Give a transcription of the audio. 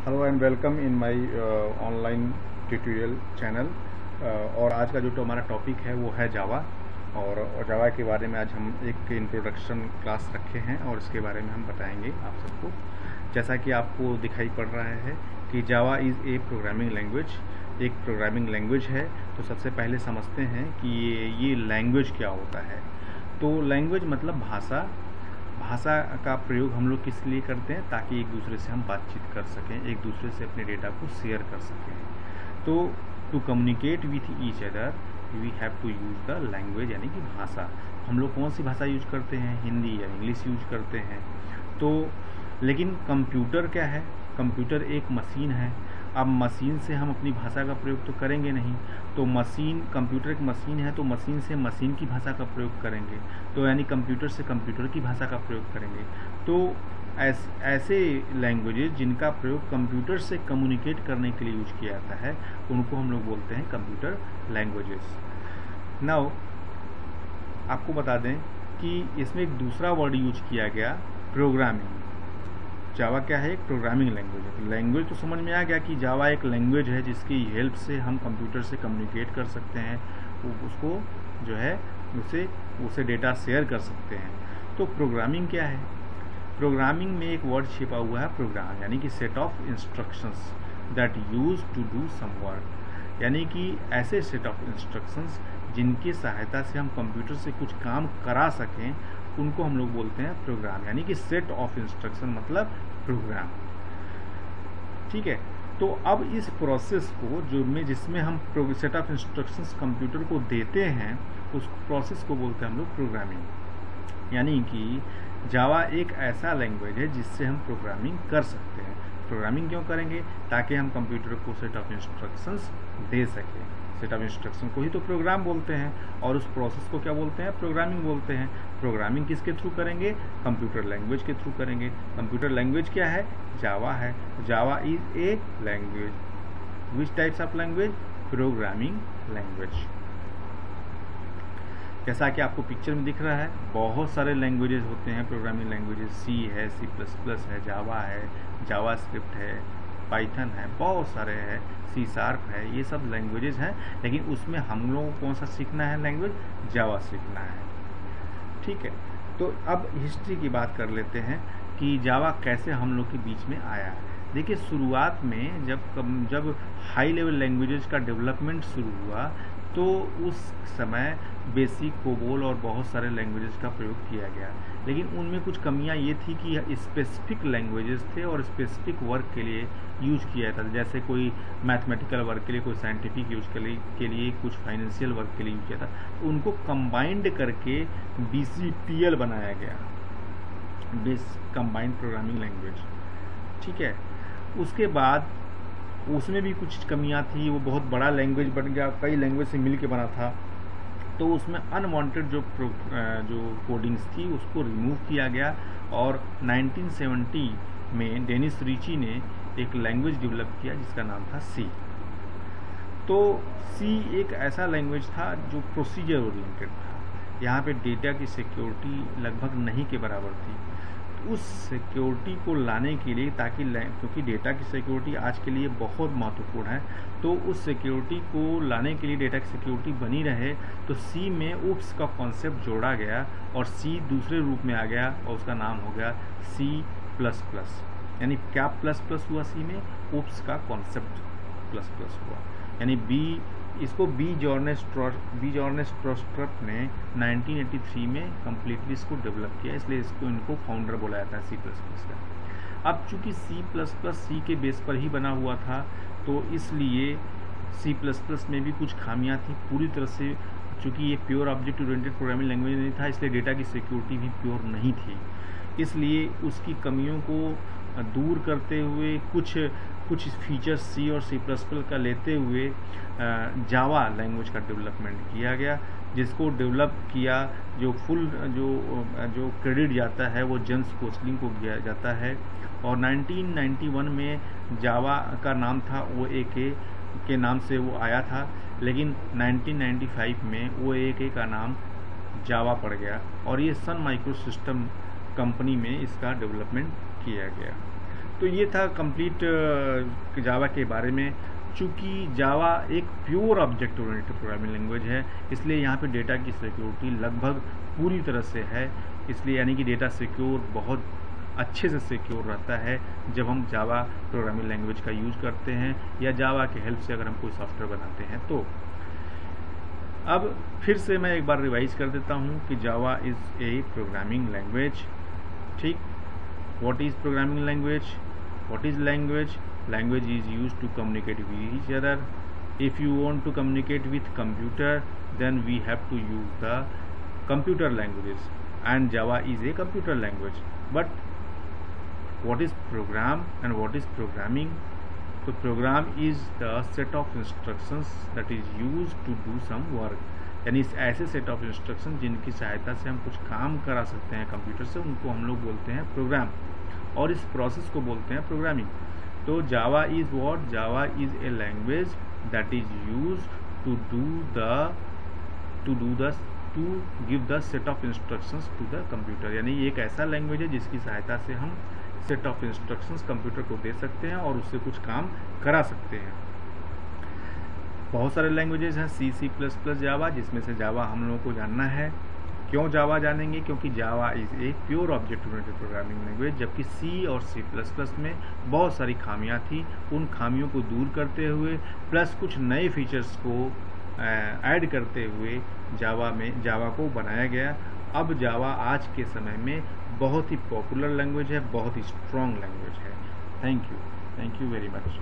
Hello and welcome in my online tutorial channel. और आज का जो हमारा टॉपिक है वो है जावा। और जावा के बारे में आज हम एक इंट्रोडक्शन क्लास रखे हैं और इसके बारे में हम बताएंगे आप सबको। जैसा कि आपको दिखाई पड़ रहा है कि Java is a programming language, एक प्रोग्रामिंग लैंग्वेज है। तो सबसे पहले समझते हैं कि ये लैंग्वेज क्या होता है। तो लैंग्वेज मतलब भाषा। भाषा का प्रयोग हम लोग किस लिए करते हैं? ताकि एक दूसरे से हम बातचीत कर सकें, एक दूसरे से अपने डेटा को शेयर कर सकें। तो to communicate with each other we have to use the language, यानी कि भाषा। हम लोग कौन सी भाषा यूज करते हैं? हिंदी या इंग्लिश यूज करते हैं। तो लेकिन कंप्यूटर क्या है? कंप्यूटर एक मशीन है। अब मशीन से हम अपनी भाषा का प्रयोग तो करेंगे नहीं। तो मशीन, कंप्यूटर एक मशीन है, तो मशीन से मशीन की भाषा का प्रयोग करेंगे। तो यानी कंप्यूटर से कंप्यूटर की भाषा का प्रयोग करेंगे। तो ऐसे लैंग्वेजेस जिनका प्रयोग कंप्यूटर से कम्युनिकेट करने के लिए यूज किया जाता है, उनको हम लोग बोलते हैं कंप्यूटर लैंग्वेजेस। नाउ आपको बता दें कि इसमें एक दूसरा वर्ड यूज किया गया, प्रोग्रामिंग। जावा क्या है? एक प्रोग्रामिंग लैंग्वेज है। लैंग्वेज तो समझ में आ गया कि जावा एक लैंग्वेज है जिसकी हेल्प से हम कंप्यूटर से कम्युनिकेट कर सकते हैं, उसको जो है उसे डेटा शेयर कर सकते हैं। तो प्रोग्रामिंग क्या है? प्रोग्रामिंग में एक वर्ड छिपा हुआ है प्रोग्राम, यानी कि set of instructions that use to do some work. यानी कि ऐसे सेट ऑफ इंस्ट्रक्शंस जिनकी सहायता से हम कंप्यूटर से कुछ काम करा सकें, उनको हम लोग बोलते हैं प्रोग्राम। यानी कि सेट ऑफ इंस्ट्रक्शन मतलब प्रोग्राम। ठीक है। तो अब इस प्रोसेस को जिसमें हम सेट ऑफ इंस्ट्रक्शंस कंप्यूटर को देते हैं, उस प्रोसेस को बोलते हैं हम लोग प्रोग्रामिंग। यानी कि जावा एक ऐसा लैंग्वेज है जिससे हम प्रोग्रामिंग कर सकते हैं। प्रोग्रामिंग क्यों करेंगे? ताकि हम कंप्यूटर को सेट ऑफ इंस्ट्रक्शंस दे सकें। सेट ऑफ इंस्ट्रक्शन को ही तो प्रोग्राम बोलते हैं, और उस प्रोसेस को क्या बोलते हैं? प्रोग्रामिंग बोलते हैं। प्रोग्रामिंग किसके थ्रू करेंगे? कंप्यूटर लैंग्वेज के थ्रू करेंगे। कंप्यूटर लैंग्वेज क्या है? जावा है। जावा is a language. Which types of language? Programming language. जैसा कि आपको पिक्चर में दिख रहा है, बहुत सारे लैंग्वेजेस होते हैं प्रोग्रामिंग लैंग्वेजेस। सी है, C++ है, जावा है, जावा स्क्रिप्ट है, पाइथन है, बहुत सारे हैं, C# है। ये सब लैंग्वेजेस हैं, लेकिन उसमें हम लोगों को कौन सा सीखना है लैंग्वेज? जावा सीखना है। ठीक है। तो अब हिस्ट्री की बात कर लेते हैं कि जावा कैसे हम लोग के बीच में आया है। देखिए, शुरुआत में जब हाई लेवल लैंग्वेजेस का डेवलपमेंट शुरू हुआ, तो उस समय बेसिक, कोबोल और बहुत सारे लैंग्वेजेस का प्रयोग किया गया। लेकिन उनमें कुछ कमियां ये थी कि स्पेसिफिक लैंग्वेजेस थे और स्पेसिफिक वर्क के लिए यूज किया जाता था। जैसे कोई मैथमेटिकल वर्क के लिए, कोई साइंटिफिक यूज के लिए, कुछ फाइनेंशियल वर्क के लिए यूज किया था। तो उनको कंबाइंड करके BCPL बनाया गया, कंबाइंड प्रोग्रामिंग लैंग्वेज। ठीक है। उसके बाद उसमें भी कुछ कमियां थी। वो बहुत बड़ा लैंग्वेज बन गया, कई लैंग्वेज से मिल के बना था। तो उसमें अनवांटेड जो कोडिंग्स थी उसको रिमूव किया गया, और 1970 में डेनिस रिची ने एक लैंग्वेज डेवलप किया जिसका नाम था C। तो C एक ऐसा लैंग्वेज था जो प्रोसीजर ओरिएंटेड था। यहाँ पे डेटा की सिक्योरिटी लगभग नहीं के बराबर थी। उस सिक्योरिटी को लाने के लिए, क्योंकि डेटा की सिक्योरिटी आज के लिए बहुत महत्वपूर्ण है, तो उस सिक्योरिटी को लाने के लिए, डेटा की सिक्योरिटी बनी रहे, तो C में ऊप्स का कॉन्सेप्ट जोड़ा गया और C दूसरे रूप में आ गया और उसका नाम हो गया C++। यानी क्या प्लस प्लस हुआ C में? ऊप्स का कॉन्सेप्ट प्लस प्लस हुआ। यानी इसको बी जॉर्नेस ट्रस्ट्रप ने 1983 में कम्प्लीटली इसको डेवलप किया, इसलिए इनको फाउंडर बोला जाता है C++ का। अब चूंकि C++ के बेस पर ही बना हुआ था, तो इसलिए C++ में भी कुछ खामियां थी पूरी तरह से। चूंकि ये pure object oriented programming language नहीं था, इसलिए डेटा की सिक्योरिटी भी प्योर नहीं थी। इसलिए उसकी कमियों को दूर करते हुए कुछ फीचर्स C और C++ का लेते हुए जावा लैंग्वेज का डेवलपमेंट किया गया, जिसको डेवलप किया जो क्रेडिट जाता है वो जेम्स कोसलिंग को दिया जाता है। और 1991 में जावा का नाम था OAK के नाम से वो आया था, लेकिन 1995 में OAK का नाम जावा पड़ गया, और ये सन माइक्रो सिस्टम कंपनी में इसका डेवलपमेंट किया गया। तो तो ये था कंप्लीट जावा के बारे में। चूँकि जावा एक pure object oriented programming language है, इसलिए यहाँ पे डेटा की सिक्योरिटी लगभग पूरी तरह से है। इसलिए यानी कि डेटा सिक्योर बहुत अच्छे से सिक्योर रहता है जब हम जावा प्रोग्रामिंग लैंग्वेज का यूज़ करते हैं या जावा के हेल्प से अगर हम कोई सॉफ्टवेयर बनाते हैं तो। अब फिर से मैं एक बार रिवाइज कर देता हूँ कि Java is a programming language. ठीक, what is programming language? What is language? Language is used to communicate with each other. If you want to communicate with computer, then we have to use the computer languages, and Java is a computer language. But what is program and what is programming? So program is the set of instructions that is used to do some work. यानी ऐसे set of instruction जिनकी सहायता से हम कुछ काम करा सकते हैं कंप्यूटर से, उनको हम लोग बोलते हैं प्रोग्राम, और इस प्रोसेस को बोलते हैं प्रोग्रामिंग। तो Java is what? Java is a language that is use to give the set of instructions to the computer. यानी ये एक ऐसा लैंग्वेज है जिसकी सहायता से हम सेट ऑफ इंस्ट्रक्शंस कंप्यूटर को दे सकते हैं और उससे कुछ काम करा सकते हैं। बहुत सारे लैंग्वेजेस हैं, C++, जावा, जिसमें से जावा हम लोगों को जानना है। क्यों जावा जानेंगे? क्योंकि जावा is a pure object oriented programming language, जबकि C और C++ में बहुत सारी खामियां थी। उन खामियों को दूर करते हुए प्लस कुछ नए फीचर्स को ऐड करते हुए जावा को बनाया गया। अब जावा आज के समय में बहुत ही पॉपुलर लैंग्वेज है, बहुत ही स्ट्रॉन्ग लैंग्वेज है। Thank you very much.